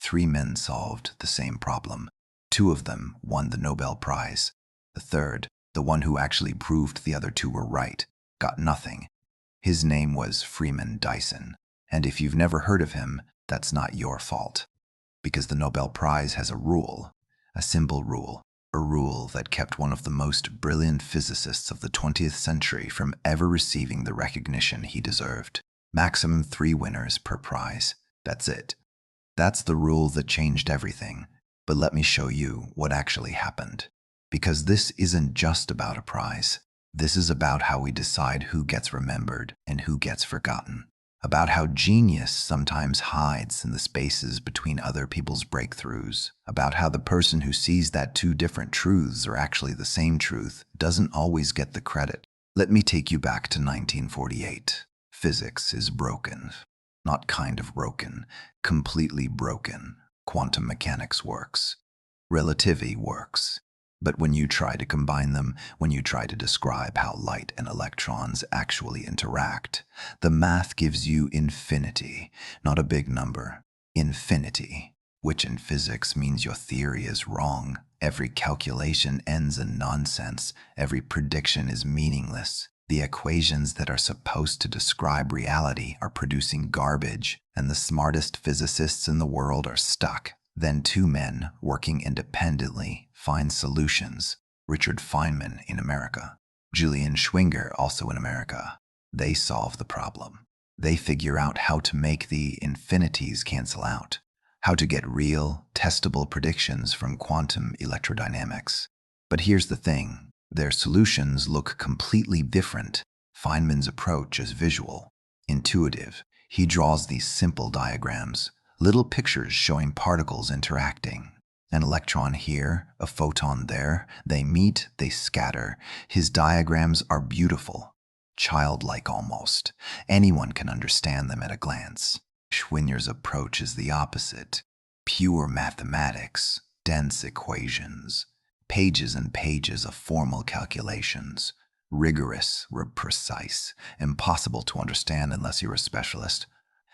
Three men solved the same problem. Two of them won the Nobel Prize. The third, the one who actually proved the other two were right, got nothing. His name was Freeman Dyson. And if you've never heard of him, that's not your fault. Because the Nobel Prize has a rule, a simple rule, a rule that kept one of the most brilliant physicists of the 20th century from ever receiving the recognition he deserved. Maximum 3 winners per prize. That's it. That's the rule that changed everything. But let me show you what actually happened. Because this isn't just about a prize. This is about how we decide who gets remembered and who gets forgotten. About how genius sometimes hides in the spaces between other people's breakthroughs. About how the person who sees that two different truths are actually the same truth doesn't always get the credit. Let me take you back to 1948. Physics is broken. Not kind of broken, completely broken. Quantum mechanics works. Relativity works. But when you try to combine them, when you try to describe how light and electrons actually interact, the math gives you infinity, not a big number. Infinity, which in physics means your theory is wrong. Every calculation ends in nonsense. Every prediction is meaningless. The equations that are supposed to describe reality are producing garbage, and the smartest physicists in the world are stuck. Then two men, working independently, find solutions. Richard Feynman in America, Julian Schwinger also in America. They solve the problem. They figure out how to make the infinities cancel out, how to get real, testable predictions from quantum electrodynamics. But here's the thing. Their solutions look completely different. Feynman's approach is visual, intuitive. He draws these simple diagrams, little pictures showing particles interacting. An electron here, a photon there, they meet, they scatter. His diagrams are beautiful, childlike almost. Anyone can understand them at a glance. Schwinger's approach is the opposite. Pure mathematics, dense equations, pages and pages of formal calculations. Rigorous, precise, impossible to understand unless you're a specialist.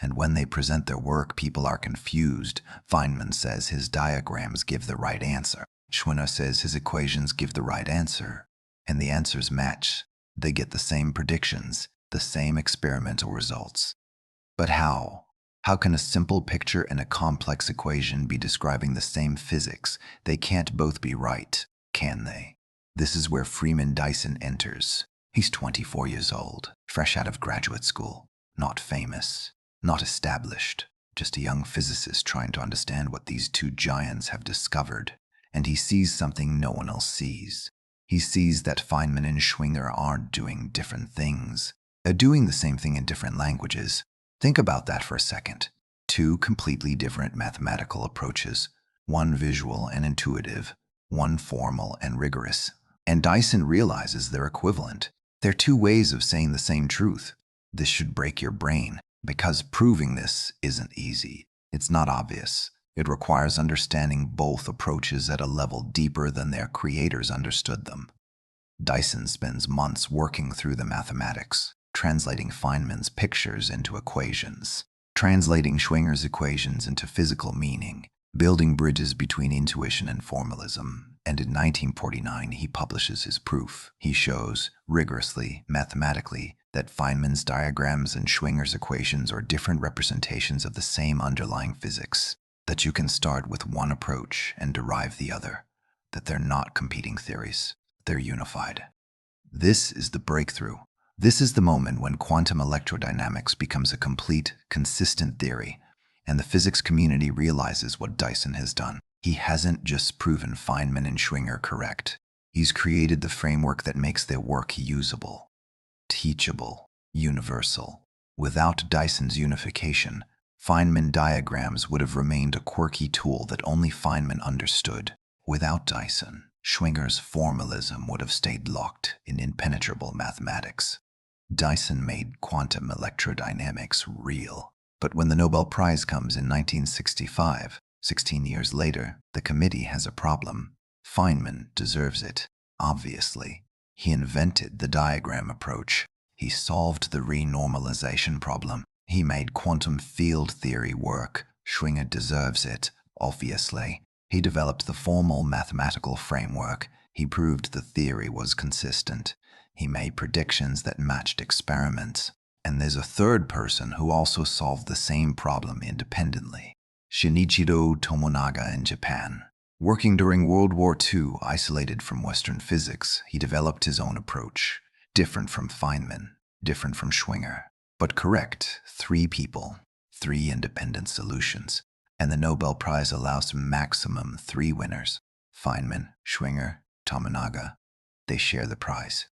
And when they present their work, people are confused. Feynman says his diagrams give the right answer. Schwinner says his equations give the right answer. And the answers match. They get the same predictions, the same experimental results. But how? How can a simple picture and a complex equation be describing the same physics? They can't both be right, can they? This is where Freeman Dyson enters. He's 24 years old, fresh out of graduate school, not famous. Not established, just a young physicist trying to understand what these two giants have discovered. And he sees something no one else sees. He sees that Feynman and Schwinger aren't doing different things. They're doing the same thing in different languages. Think about that for a second. Two completely different mathematical approaches. One visual and intuitive, one formal and rigorous. And Dyson realizes they're equivalent. They're two ways of saying the same truth. This should break your brain. Because proving this isn't easy. It's not obvious. It requires understanding both approaches at a level deeper than their creators understood them. Dyson spends months working through the mathematics, translating Feynman's pictures into equations, translating Schwinger's equations into physical meaning, building bridges between intuition and formalism. And in 1949, he publishes his proof. He shows, rigorously, mathematically, that Feynman's diagrams and Schwinger's equations are different representations of the same underlying physics, that you can start with one approach and derive the other, that they're not competing theories, they're unified. This is the breakthrough. This is the moment when quantum electrodynamics becomes a complete, consistent theory, and the physics community realizes what Dyson has done. He hasn't just proven Feynman and Schwinger correct. He's created the framework that makes their work usable, teachable, universal. Without Dyson's unification, Feynman diagrams would have remained a quirky tool that only Feynman understood. Without Dyson, Schwinger's formalism would have stayed locked in impenetrable mathematics. Dyson made quantum electrodynamics real. But when the Nobel Prize comes in 1965, 16 years later, the committee has a problem. Feynman deserves it, obviously. He invented the diagram approach. He solved the renormalization problem. He made quantum field theory work. Schwinger deserves it, obviously. He developed the formal mathematical framework. He proved the theory was consistent. He made predictions that matched experiments. And there's a third person who also solved the same problem independently. Shinichiro Tomonaga in Japan. Working during World War II, isolated from Western physics, he developed his own approach. Different from Feynman, different from Schwinger, but correct. 3 people, 3 independent solutions. And the Nobel Prize allows maximum 3 winners. Feynman, Schwinger, Tomonaga. They share the prize.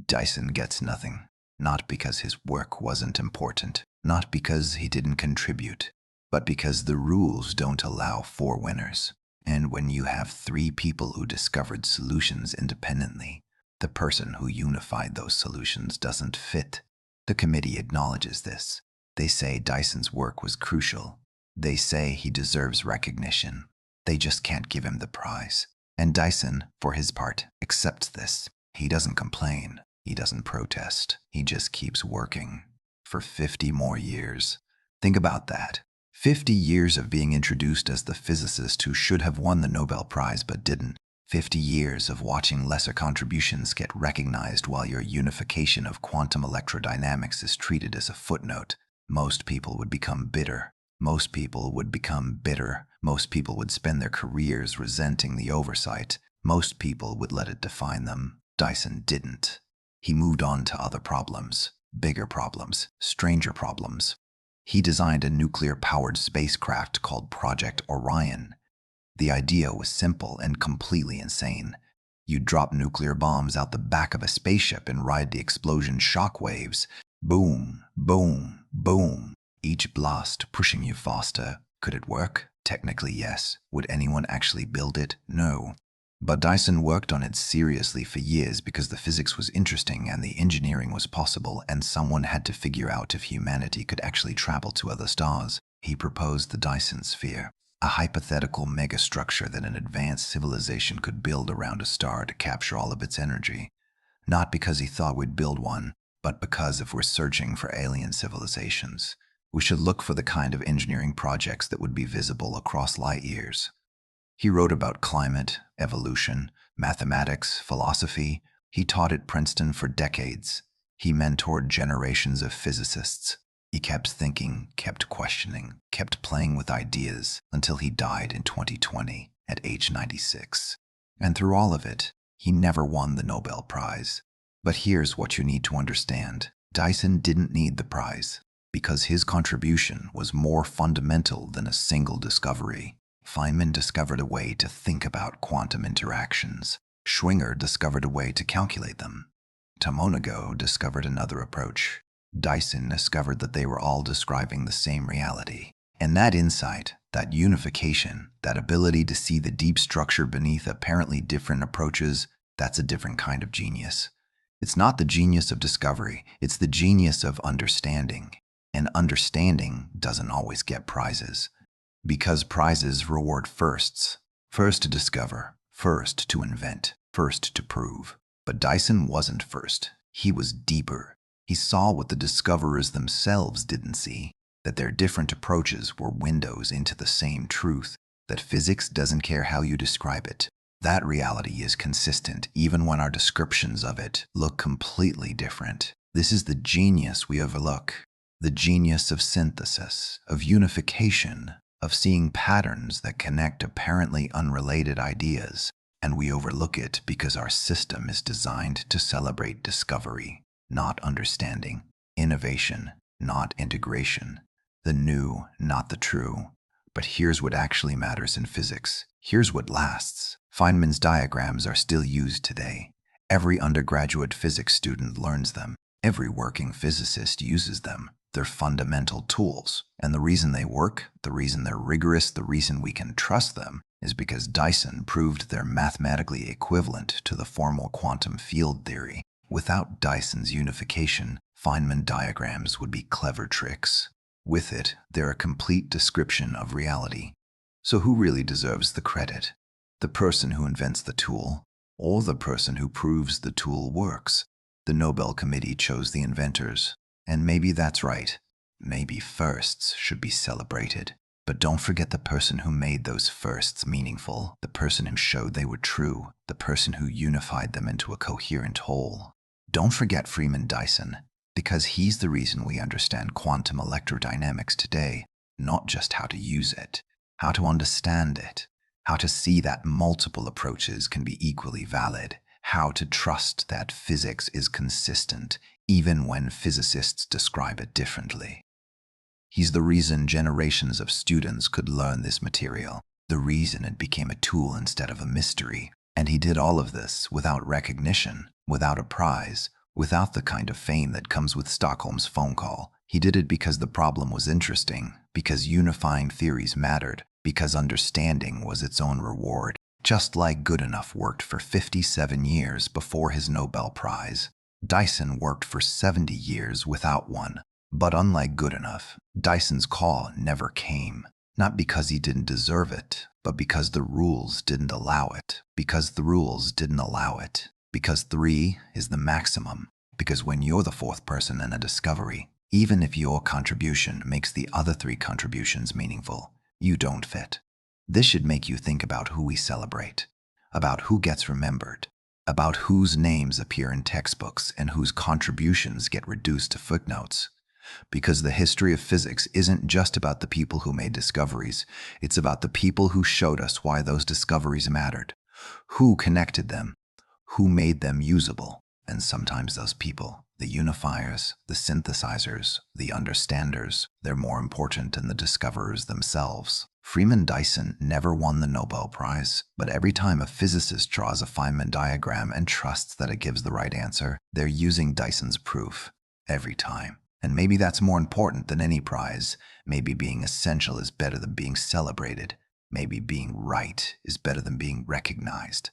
Dyson gets nothing. Not because his work wasn't important, not because he didn't contribute, but because the rules don't allow 4 winners. And when you have 3 people who discovered solutions independently, the person who unified those solutions doesn't fit. The committee acknowledges this. They say Dyson's work was crucial. They say he deserves recognition. They just can't give him the prize. And Dyson, for his part, accepts this. He doesn't complain. He doesn't protest. He just keeps working. For 50 more years. Think about that. 50 years of being introduced as the physicist who should have won the Nobel Prize but didn't. 50 years of watching lesser contributions get recognized while your unification of quantum electrodynamics is treated as a footnote. Most people would become bitter. Most people would become bitter. Most people would spend their careers resenting the oversight. Most people would let it define them. Dyson didn't. He moved on to other problems, bigger problems, stranger problems. He designed a nuclear-powered spacecraft called Project Orion. The idea was simple and completely insane. You'd drop nuclear bombs out the back of a spaceship and ride the explosion shock waves. Boom, boom, boom. Each blast pushing you faster. Could it work? Technically, yes. Would anyone actually build it? No. But Dyson worked on it seriously for years because the physics was interesting and the engineering was possible, and someone had to figure out if humanity could actually travel to other stars. He proposed the Dyson sphere, a hypothetical megastructure that an advanced civilization could build around a star to capture all of its energy. Not because he thought we'd build one, but because if we're searching for alien civilizations, we should look for the kind of engineering projects that would be visible across light years. He wrote about climate, evolution, mathematics, philosophy. He taught at Princeton for decades. He mentored generations of physicists. He kept thinking, kept questioning, kept playing with ideas until he died in 2020 at age 96. And through all of it, he never won the Nobel Prize. But here's what you need to understand. Dyson didn't need the prize because his contribution was more fundamental than a single discovery. Feynman discovered a way to think about quantum interactions. Schwinger discovered a way to calculate them. Tomonaga discovered another approach. Dyson discovered that they were all describing the same reality. And that insight, that unification, that ability to see the deep structure beneath apparently different approaches, that's a different kind of genius. It's not the genius of discovery, it's the genius of understanding. And understanding doesn't always get prizes. Because prizes reward firsts. First to discover, first to invent, first to prove. But Dyson wasn't first. He was deeper. He saw what the discoverers themselves didn't see, that their different approaches were windows into the same truth, that physics doesn't care how you describe it. That reality is consistent even when our descriptions of it look completely different. This is the genius we overlook. The genius of synthesis, of unification, of seeing patterns that connect apparently unrelated ideas, and we overlook it because our system is designed to celebrate discovery, not understanding, innovation, not integration, the new, not the true. But here's what actually matters in physics. Here's what lasts. Feynman's diagrams are still used today. Every undergraduate physics student learns them. Every working physicist uses them. They're fundamental tools. And the reason they work, the reason they're rigorous, the reason we can trust them, is because Dyson proved they're mathematically equivalent to the formal quantum field theory. Without Dyson's unification, Feynman diagrams would be clever tricks. With it, they're a complete description of reality. So who really deserves the credit? The person who invents the tool, or the person who proves the tool works? The Nobel Committee chose the inventors. And maybe that's right. Maybe firsts should be celebrated. But don't forget the person who made those firsts meaningful, the person who showed they were true, the person who unified them into a coherent whole. Don't forget Freeman Dyson, because he's the reason we understand quantum electrodynamics today, not just how to use it, how to understand it, how to see that multiple approaches can be equally valid, how to trust that physics is consistent, even when physicists describe it differently. He's the reason generations of students could learn this material, the reason it became a tool instead of a mystery. And he did all of this without recognition, without a prize, without the kind of fame that comes with Stockholm's phone call. He did it because the problem was interesting, because unifying theories mattered, because understanding was its own reward. Just like good enough worked for 57 years before his Nobel Prize, Dyson worked for 70 years without one. But unlike good enough, Dyson's call never came, not because he didn't deserve it, but because the rules didn't allow it, because 3 is the maximum, because when you're the fourth person in a discovery, even if your contribution makes the other 3 contributions meaningful, you don't fit. This should make you think about who we celebrate, about who gets remembered, about whose names appear in textbooks and whose contributions get reduced to footnotes. Because the history of physics isn't just about the people who made discoveries, it's about the people who showed us why those discoveries mattered, who connected them, who made them usable. And sometimes those people, the unifiers, the synthesizers, the understanders, they're more important than the discoverers themselves. Freeman Dyson never won the Nobel Prize, but every time a physicist draws a Feynman diagram and trusts that it gives the right answer, they're using Dyson's proof. Every time. And maybe that's more important than any prize. Maybe being essential is better than being celebrated. Maybe being right is better than being recognized.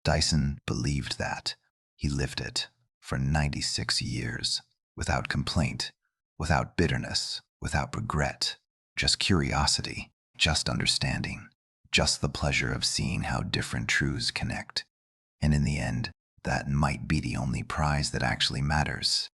Dyson believed that. He lived it for 96 years, without complaint, without bitterness, without regret, just curiosity, just understanding, just the pleasure of seeing how different truths connect. And in the end, that might be the only prize that actually matters.